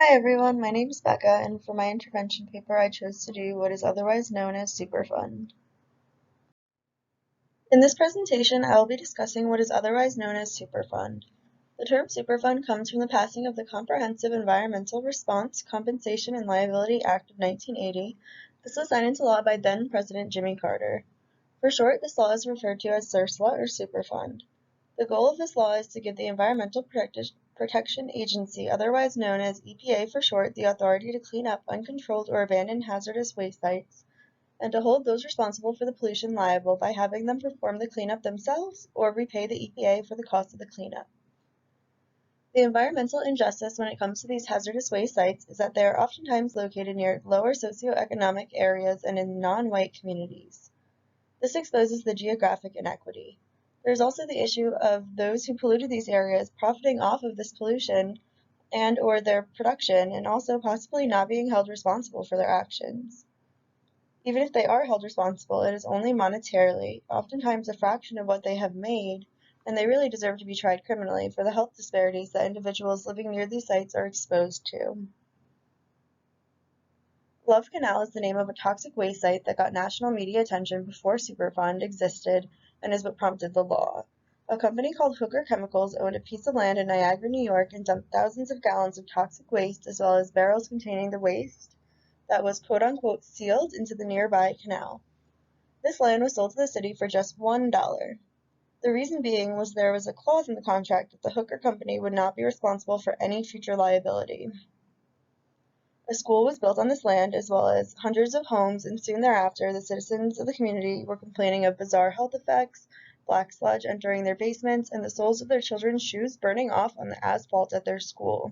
Hi everyone, my name is Becca, and for my intervention paper I chose to do what is otherwise known as Superfund. In this presentation I will be discussing what is otherwise known as Superfund. The term Superfund comes from the passing of the Comprehensive Environmental Response, Compensation and Liability Act of 1980. This was signed into law by then President Jimmy Carter. For short, this law is referred to as SRSLA or Superfund. The goal of this law is to give the Environmental Protection Agency, otherwise known as EPA for short, the authority to clean up uncontrolled or abandoned hazardous waste sites, and to hold those responsible for the pollution liable by having them perform the cleanup themselves or repay the EPA for the cost of the cleanup. The environmental injustice when it comes to these hazardous waste sites is that they are oftentimes located near lower socioeconomic areas and in non-white communities. This exposes the geographic inequity. There's also the issue of those who polluted these areas profiting off of this pollution and or their production and also possibly not being held responsible for their actions. Even if they are held responsible, it is only monetarily, oftentimes a fraction of what they have made, and they really deserve to be tried criminally for the health disparities that individuals living near these sites are exposed to. Love Canal is the name of a toxic waste site that got national media attention before Superfund existed and is what prompted the law. A company called Hooker Chemicals owned a piece of land in Niagara, New York, and dumped thousands of gallons of toxic waste as well as barrels containing the waste that was quote-unquote sealed into the nearby canal. This land was sold to the city for just $1. The reason being was there was a clause in the contract that the Hooker Company would not be responsible for any future liability. A school was built on this land, as well as hundreds of homes, and soon thereafter the citizens of the community were complaining of bizarre health effects, black sludge entering their basements, and the soles of their children's shoes burning off on the asphalt at their school.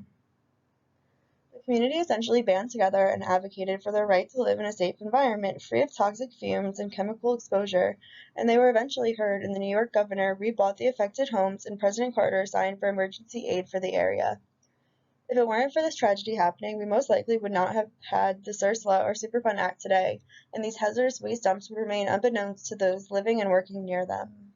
The community essentially band together and advocated for their right to live in a safe environment free of toxic fumes and chemical exposure, and they were eventually heard, and the New York governor rebought the affected homes, and President Carter signed for emergency aid for the area. If it weren't for this tragedy happening, we most likely would not have had the SRSLA or Superfund Act today, and these hazardous waste dumps would remain unbeknownst to those living and working near them.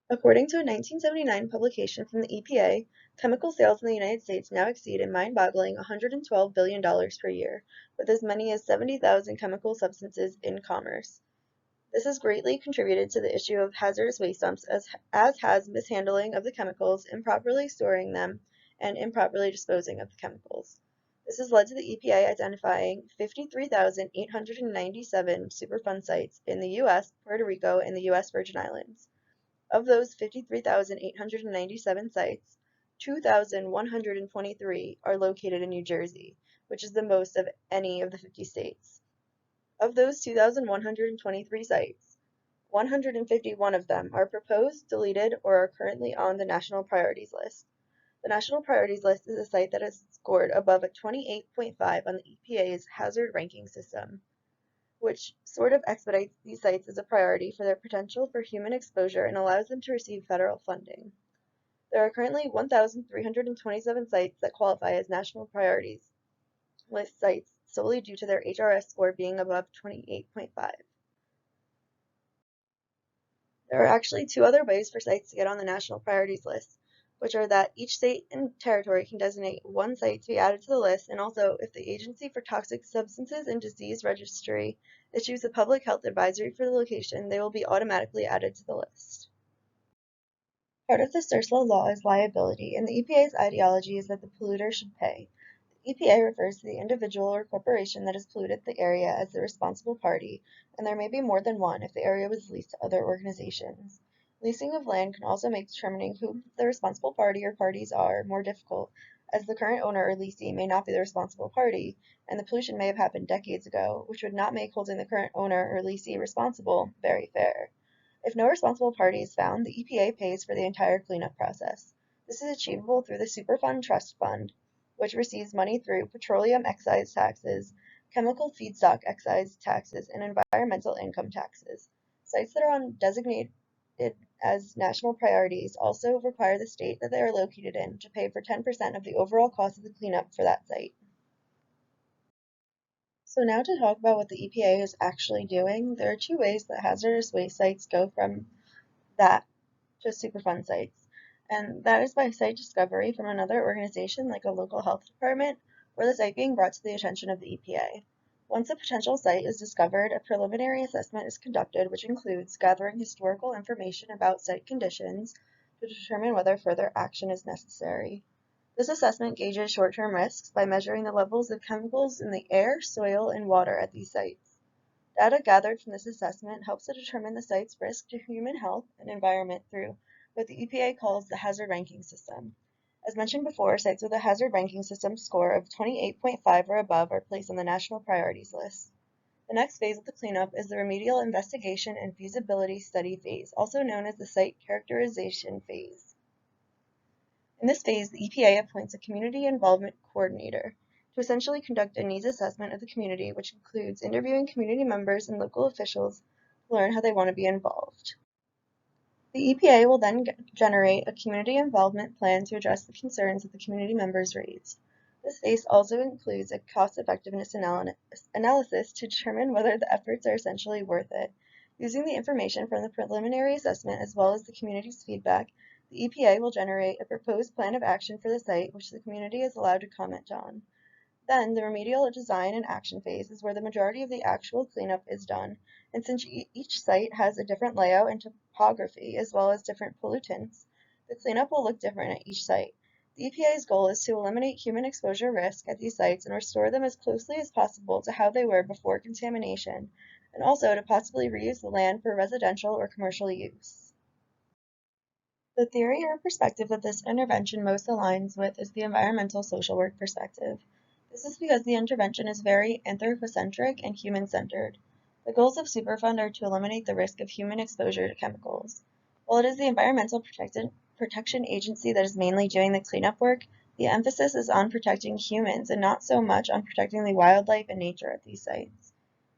According to a 1979 publication from the EPA, chemical sales in the United States now exceed a mind-boggling $112 billion per year, with as many as 70,000 chemical substances in commerce. This has greatly contributed to the issue of hazardous waste dumps, as has mishandling of the chemicals, improperly storing them, and improperly disposing of the chemicals. This has led to the EPA identifying 53,897 Superfund sites in the US, Puerto Rico, and the US Virgin Islands. Of those 53,897 sites, 2,123 are located in New Jersey, which is the most of any of the 50 states. Of those 2,123 sites, 151 of them are proposed, deleted, or are currently on the National Priorities List. The National Priorities List is a site that has scored above a 28.5 on the EPA's hazard ranking system, which sort of expedites these sites as a priority for their potential for human exposure and allows them to receive federal funding. There are currently 1,327 sites that qualify as National Priorities List sites solely due to their HRS score being above 28.5. There are actually two other ways for sites to get on the National Priorities List, which are that each state and territory can designate one site to be added to the list, and also if the Agency for Toxic Substances and Disease Registry issues a public health advisory for the location, they will be automatically added to the list. Part of the SRSLA law is liability, and the EPA's ideology is that the polluter should pay. The EPA refers to the individual or corporation that has polluted the area as the responsible party, and there may be more than one if the area was leased to other organizations. Leasing of land can also make determining who the responsible party or parties are more difficult, as the current owner or leasee may not be the responsible party, and the pollution may have happened decades ago, which would not make holding the current owner or leasee responsible very fair. If no responsible party is found, the EPA pays for the entire cleanup process. This is achievable through the Superfund Trust Fund, which receives money through petroleum excise taxes, chemical feedstock excise taxes, and environmental income taxes. Sites that are designated as national priorities also require the state that they are located in to pay for 10% of the overall cost of the cleanup for that site. So now to talk about what the EPA is actually doing, there are two ways that hazardous waste sites go from that to Superfund sites. and that is by site discovery from another organization like a local health department or the site being brought to the attention of the EPA. Once a potential site is discovered, a preliminary assessment is conducted, which includes gathering historical information about site conditions to determine whether further action is necessary. This assessment gauges short-term risks by measuring the levels of chemicals in the air, soil, and water at these sites. Data gathered from this assessment helps to determine the site's risk to human health and environment through what the EPA calls the hazard ranking system. As mentioned before, sites with a hazard ranking system score of 28.5 or above are placed on the national priorities list. The next phase of the cleanup is the remedial investigation and feasibility study phase, also known as the site characterization phase. In this phase, the EPA appoints a community involvement coordinator to essentially conduct a needs assessment of the community, which includes interviewing community members and local officials to learn how they want to be involved. The EPA will then generate a community involvement plan to address the concerns that the community members raised. This phase also includes a cost-effectiveness analysis to determine whether the efforts are essentially worth it. Using the information from the preliminary assessment as well as the community's feedback, the EPA will generate a proposed plan of action for the site, which the community is allowed to comment on. Then, the remedial design and action phase is where the majority of the actual cleanup is done, and since each site has a different layout and topography as well as different pollutants, the cleanup will look different at each site. The EPA's goal is to eliminate human exposure risk at these sites and restore them as closely as possible to how they were before contamination, and also to possibly reuse the land for residential or commercial use. The theory or perspective that this intervention most aligns with is the environmental social work perspective. This is because the intervention is very anthropocentric and human-centered. The goals of Superfund are to eliminate the risk of human exposure to chemicals. While it is the Environmental Protection Agency that is mainly doing the cleanup work, the emphasis is on protecting humans and not so much on protecting the wildlife and nature at these sites.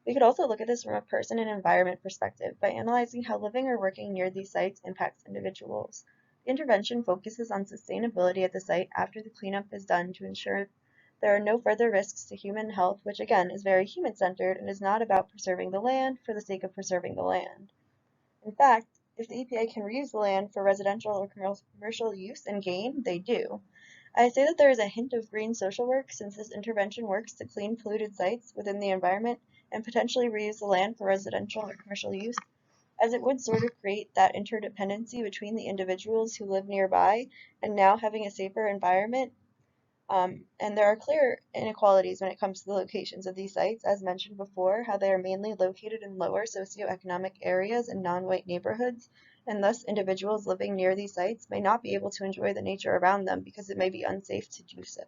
We could also look at this from a person and environment perspective by analyzing how living or working near these sites impacts individuals. The intervention focuses on sustainability at the site after the cleanup is done to ensure there are no further risks to human health, which again is very human-centered and is not about preserving the land for the sake of preserving the land. In fact, if the EPA can reuse the land for residential or commercial use and gain, they do. I say that there is a hint of green social work since this intervention works to clean polluted sites within the environment and potentially reuse the land for residential or commercial use, as it would sort of create that interdependency between the individuals who live nearby and now having a safer environment. And there are clear inequalities when it comes to the locations of these sites, as mentioned before, how they are mainly located in lower socioeconomic areas and non-white neighborhoods, and thus individuals living near these sites may not be able to enjoy the nature around them because it may be unsafe to do so.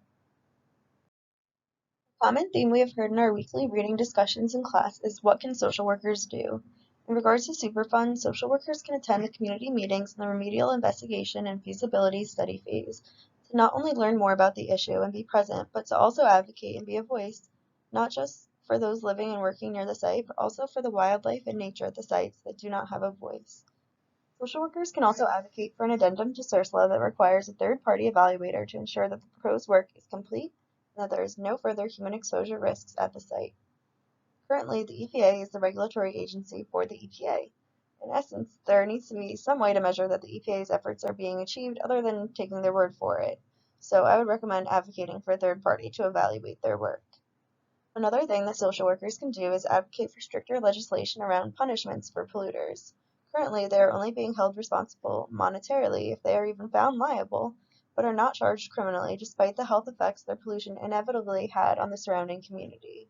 A common theme we have heard in our weekly reading discussions in class is what can social workers do? In regards to Superfund, social workers can attend the community meetings in the remedial investigation and feasibility study phase to not only learn more about the issue and be present, but to also advocate and be a voice, not just for those living and working near the site, but also for the wildlife and nature at the sites that do not have a voice. Social workers can also advocate for an addendum to CERSLA that requires a third-party evaluator to ensure that the proposed work is complete and that there is no further human exposure risks at the site. Currently, the EPA is the regulatory agency for the EPA. In essence, there needs to be some way to measure that the EPA's efforts are being achieved other than taking their word for it. So I would recommend advocating for a third party to evaluate their work. Another thing that social workers can do is advocate for stricter legislation around punishments for polluters. Currently, they are only being held responsible monetarily if they are even found liable, but are not charged criminally despite the health effects their pollution inevitably had on the surrounding community.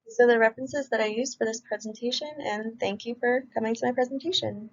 These are the references that I used for this presentation, and thank you for coming to my presentation.